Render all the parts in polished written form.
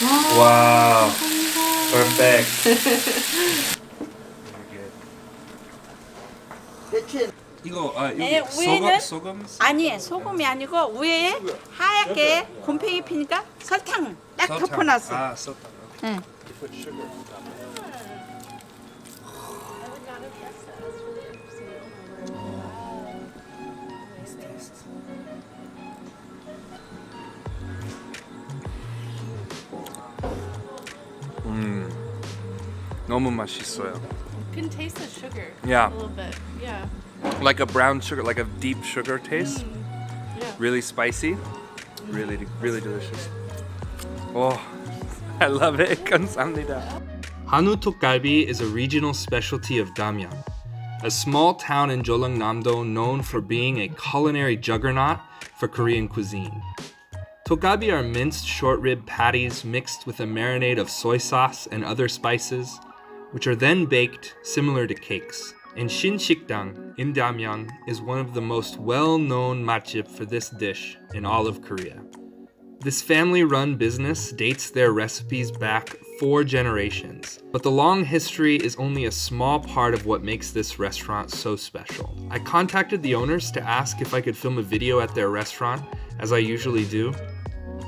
Wow. Perfect. 이거 위에는 소금? 아니 소금이 아니고 위에 하얗게 곰팡이 피니까 설탕 딱 덮어놨어. 아, 설탕. 응. 너무 맛있어요. You can taste the sugar Yeah. a little bit. Yeah. Like a brown sugar, like a deep sugar taste. Yeah. Really spicy. Really, really delicious. Oh, I love it. 감사합니다. Hanwoo Ttokgalbi is a regional specialty of Damyang, a small town in Jellongnamdo known for being a culinary juggernaut for Korean cuisine. Ttokgalbi are minced shortrib patties mixed with a marinade of soy sauce and other spices, which are then baked similar to cakes. And 신식당 in Damyang is one of the most well-known matjip for this dish in all of Korea. This family-run business dates their recipes back 4 generations, but the long history is only a small part of what makes this restaurant so special. I contacted the owners to ask if I could film a video at their restaurant, as I usually do,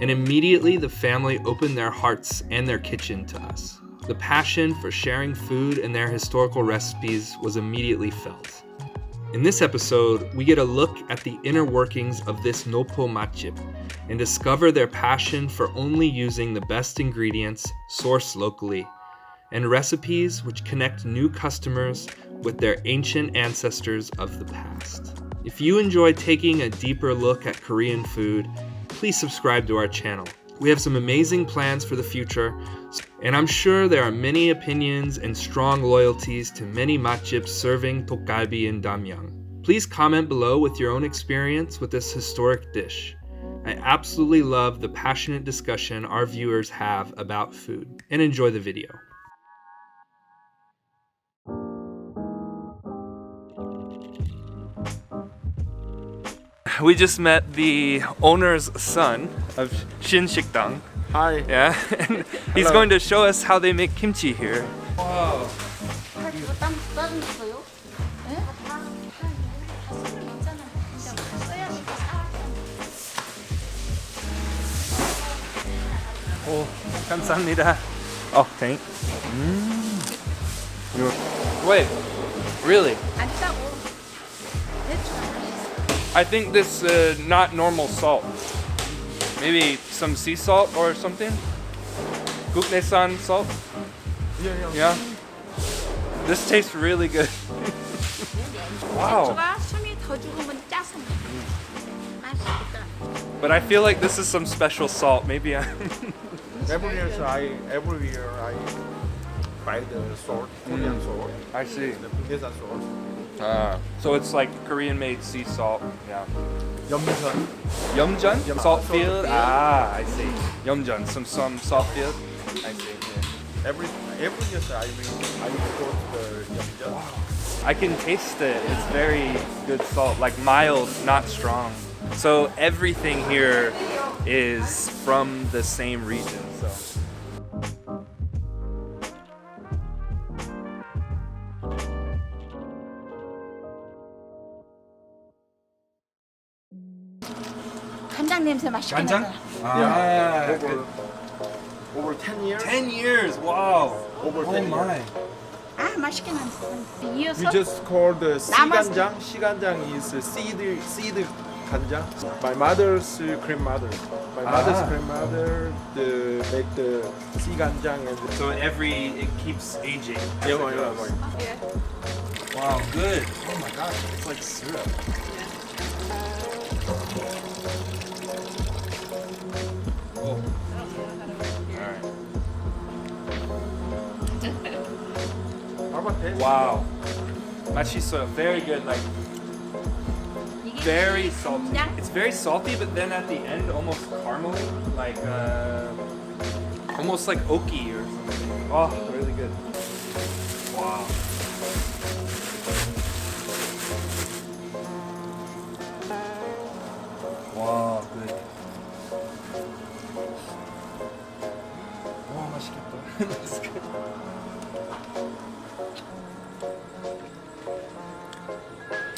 and immediately the family opened their hearts and their kitchen to us. The passion for sharing food and their historical recipes was immediately felt. In this episode, we get a look at the inner workings of this Nopo matjip and discover their passion for only using the best ingredients sourced locally and recipes which connect new customers with their ancient ancestors of the past. If you enjoy taking a deeper look at Korean food, please subscribe to our channel. We have some amazing plans for the future, and I'm sure there are many opinions and strong loyalties to many matjips serving Ttokgalbi in Damyang. Please comment below with your own experience with this historic dish. I absolutely love the passionate discussion our viewers have about food, and enjoy the video. We just met the owner's son of 신식당. Hi. Yeah, and he's Hello. going to show us how they make kimchi here. Wow. Oh, 감사합니다. Oh, thank. Wait, really? 안 짜고 대충. I think this not normal salt. Maybe some sea salt or something. 국내산 salt. Yeah. This tastes really good. Wow. 대추가 숨이 더 죽으면 짜서 맛있겠다. But I feel like this is some special salt. Maybe I. Every year I buy the salt, Korean salt, I see. the 국내산 salt. So it's like Korean-made sea salt. Yeah. 염전. Yeomjeon? Yeah, Salt salt field? field. Ah, I see. Yeomjeon, some salt field. I see. Yeah. Every year I will go to the 염전. I can taste it. It's very good salt, like mild, not strong. So everything here is from the same region. So. 간장 냄새 맛있게 간장? 나잖아. Ah, Over 10 years. 10 years. Wow. Over Oh 10 years. my. 아 맛있게 나는데. We 이어서 just call the 남았- 시간장. 시간장 is seed 간장. My mother's grandmother. My mother's grandmother make the 시간장 and So it keeps aging. as it yeah. goes. Wow, good. Oh my gosh, it's like syrup. Oh. Alright. How about that? Wow. 맛있어요. Very good. Like very salty. 그냥 It's very salty, but then at the end, almost caramely, like almost like oaky or something. Oh, really good. Wow. Wow, good.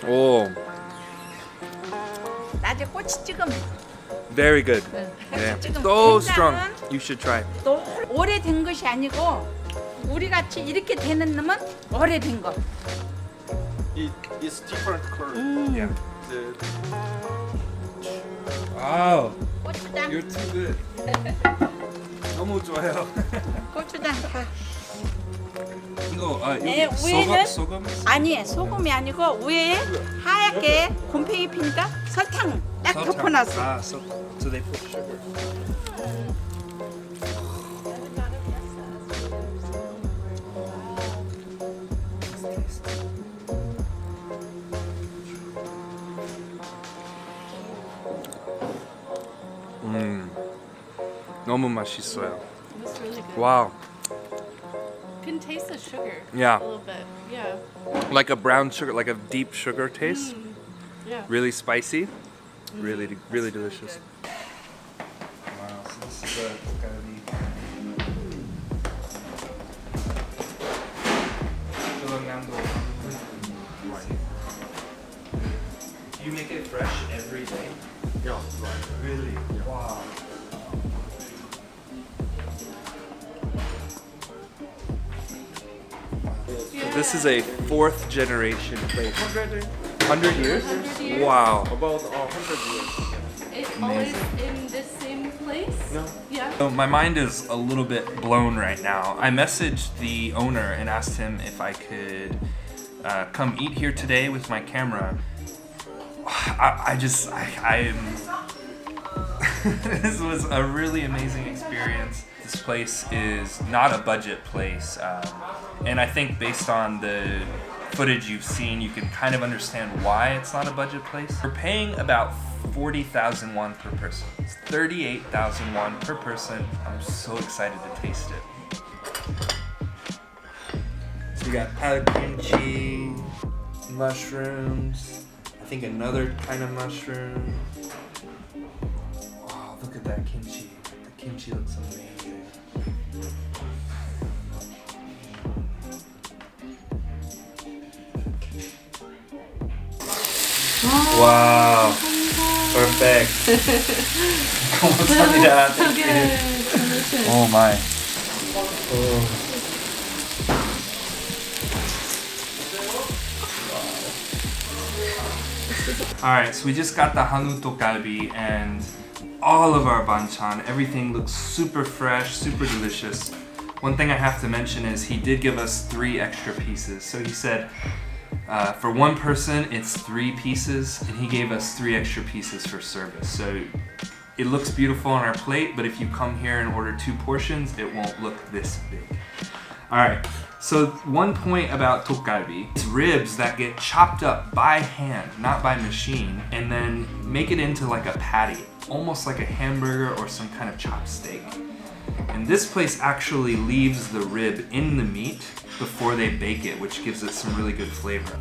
오, 낮에 꼬치 찍으면 very good. Yeah. 지금 So strong. 된장은 You should try. 또 오래된 것이 아니고 우리 같이 이렇게 되는 놈은 오래된 거. It's different color. Yeah. The, Wow, 고추장, you're too good. 너무 좋아요. 고추장 다. 이거 네, 여기 위에는 소금? 아니 소금이 아니고 위에 하얗게 곰팡이 피니까 설탕 딱 덮어놨어. 아, so they put sugar. 너무 맛있어요. It's really good. Wow. You can taste the sugar. Yeah. A little bit. Yeah. Like a brown sugar, like a deep sugar taste. Yeah. Really spicy. Really, really delicious. Wow, so this is the 떡갈비. Jellongnamdo. Do you make it fresh every day? yeah, Really? Wow. This is a fourth generation place. 100 years? 100 years. Wow. about 100 years. It's always in this same place. No. Yeah. So my mind is a little bit blown right now. I messaged the owner and asked him if I could come eat here today with my camera. I am. This was a really amazing experience. This place is not a budget place, and I think based on the footage you've seen, you can kind of understand why it's not a budget place. We're paying about 40,000 won per person. It's 38,000 won per person. I'm so excited to taste it. So we got powdered kimchi, mushrooms, I think another kind of mushroom. Wow, look at that kimchi. The kimchi looks amazing. Wow, perfect. 감사합니다. So good. Delicious. Oh my. Alright, so we just got the Hanwoo Ttokgalbi and all of our banchan. Everything looks super fresh, super delicious. One thing I have to mention is he did give us 3 extra pieces. So he said for one person it's 3 pieces and he gave us 3 extra pieces for service. So it looks beautiful on our plate, but if you come here and order 2 portions, it won't look this big. Alright, so one point about Ttokgalbi, it's ribs that get chopped up by hand, not by machine, and then make it into like a patty, almost like a hamburger or some kind of chopped steak. And this place actually leaves the rib in the meat before they bake it, which gives it some really good flavor.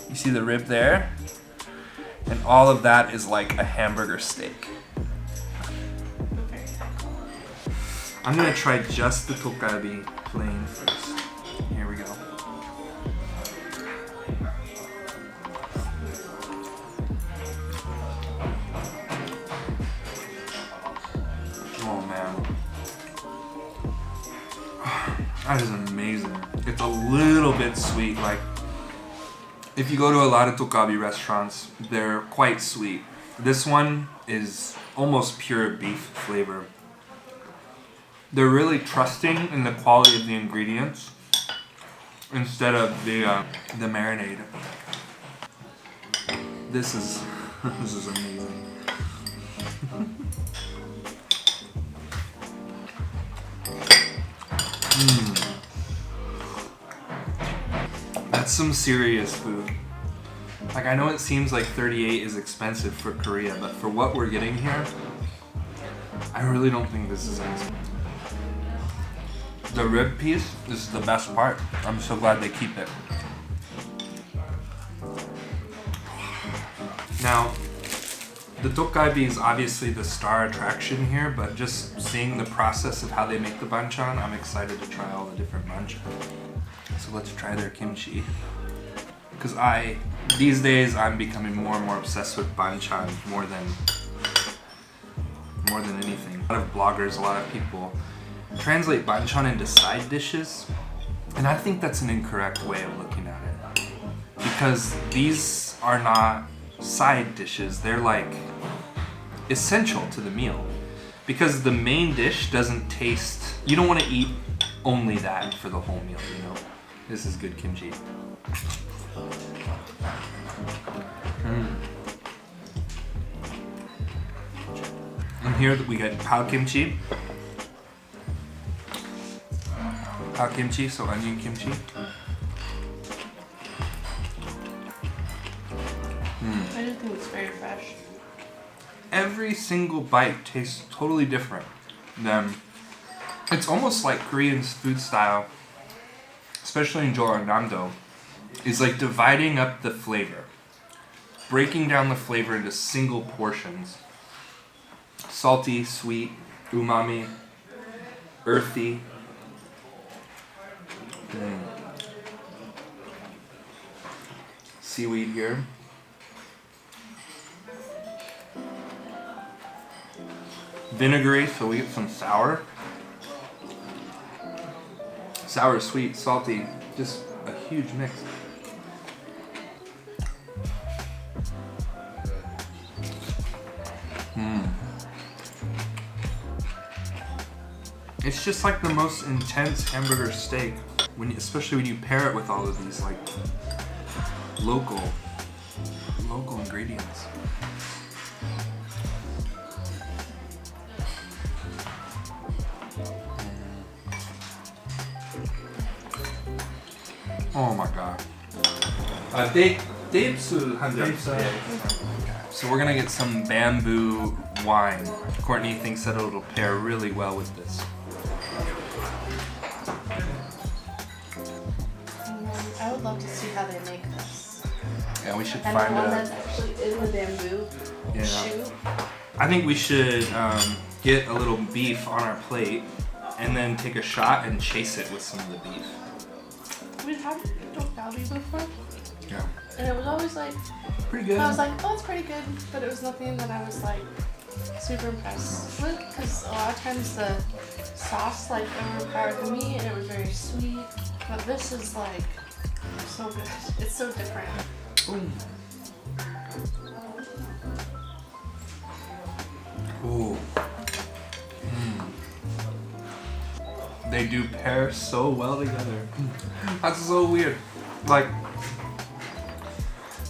You see the rib there? And all of that is like a hamburger steak. I'm gonna try just the Ttokgalbi plain first. Here we go. Oh man. That is amazing. It's a little bit sweet. Like, if you go to a lot of Ttokgalbi restaurants, they're quite sweet. This one is almost pure beef flavor. They're really trusting in the quality of the ingredients instead of the marinade. This is amazing. That's some serious food. Like, I know it seems like 38 is expensive for Korea, but for what we're getting here, I really don't think this is expensive. The rib piece is the best part. I'm so glad they keep it. Now, The Ttokgalbi is obviously the star attraction here, but just seeing the process of how they make the banchan, I'm excited to try all the different banchan. So let's try their kimchi. Because these days, I'm becoming more and more obsessed with banchan more than anything. A lot of bloggers, a lot of people translate banchan into side dishes, and I think that's an incorrect way of looking at it. Because these are not side dishes, they're like essential to the meal. Because the main dish doesn't taste, you don't want to eat only that for the whole meal, you know? This is good kimchi. And here we got pao kimchi. Pao kimchi, so onion kimchi. I do think it's very fresh. Every single bite tastes totally different. It's almost like Korean food style, especially in Jellongnamdo, is like dividing up the flavor, breaking down the flavor into single portions. Salty, sweet, umami, earthy. Seaweed here. Vinegary, so we get some sour. Sour, sweet, salty, just a huge mix. It's just like the most intense hamburger steak, especially when you pair it with all of these like local ingredients. Oh my god. So we're gonna get some bamboo wine. Courtney thinks that it'll pair really well with this. I would love to see how they make this. Yeah, we should And find the one a. that's actually in the bamboo shoot. I think we should get a little beef on our plate and then take a shot and chase it with some of the beef. We've had Ttokgalbi before, Yeah. and it was always like, Pretty good. I was like, oh, it's pretty good, but it was nothing that I was like super impressed with, because a lot of times the sauce like overpowered the meat and it was very sweet, but this is like so good. It's so different. Ooh. They do pair so well together. That's so weird. Like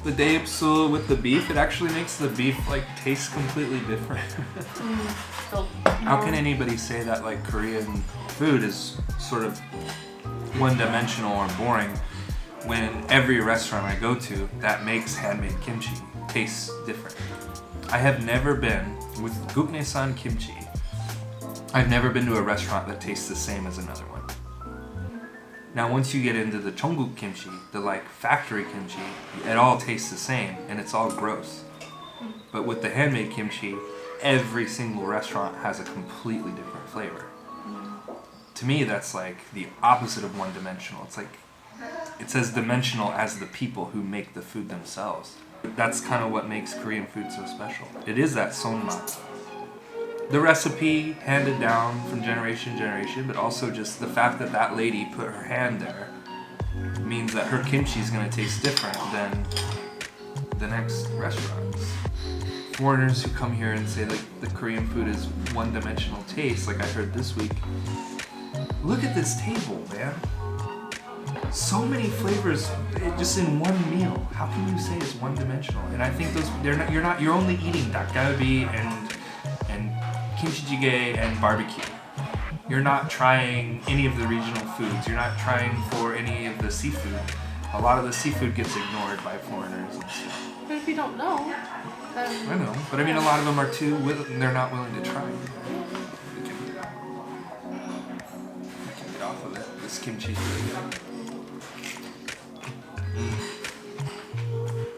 the daepsul with the beef, it actually makes the beef like taste completely different. So, How can anybody say that like Korean food is sort of one-dimensional or boring when every restaurant I go to that makes handmade kimchi tastes different? I have never been with guknaesan kimchi. I've never been to a restaurant that tastes the same as another one. Now once you get into the Cheongguk kimchi, the like factory kimchi, it all tastes the same and it's all gross. But with the handmade kimchi, every single restaurant has a completely different flavor. To me, that's like the opposite of one-dimensional. It's like, it's as dimensional as the people who make the food themselves. That's kind of what makes Korean food so special. It is that sonmat. The recipe handed down from generation to generation, but also just the fact that that lady put her hand there means that her kimchi is going to taste different than the next restaurants. Foreigners who come here and say that the Korean food is one-dimensional taste, like I heard this week. Look at this table, man. So many flavors just in one meal. How can you say it's one-dimensional? And I think you're only eating 떡갈비 and kimchi jjigae and barbecue. You're not trying any of the regional foods. You're not trying for any of the seafood. A lot of the seafood gets ignored by foreigners and stuff. but if you don't know, then I know, but I mean a lot of them are they're not willing to try. We can get off of it. This kimchi is really good.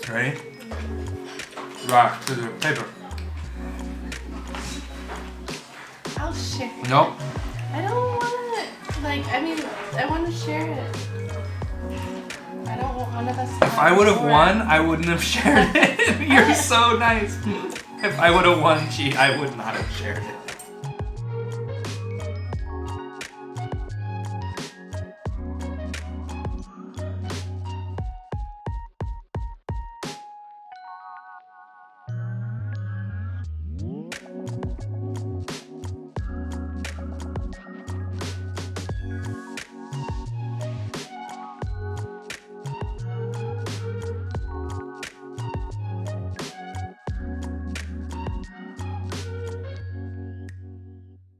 Ready? Rock, scissors, paper. share. Nope. I don't want to. Like, I mean, I want to share it. I don't want one of us. If I would have won, I wouldn't have shared it. You're so nice. If I would have won, I would not have shared it.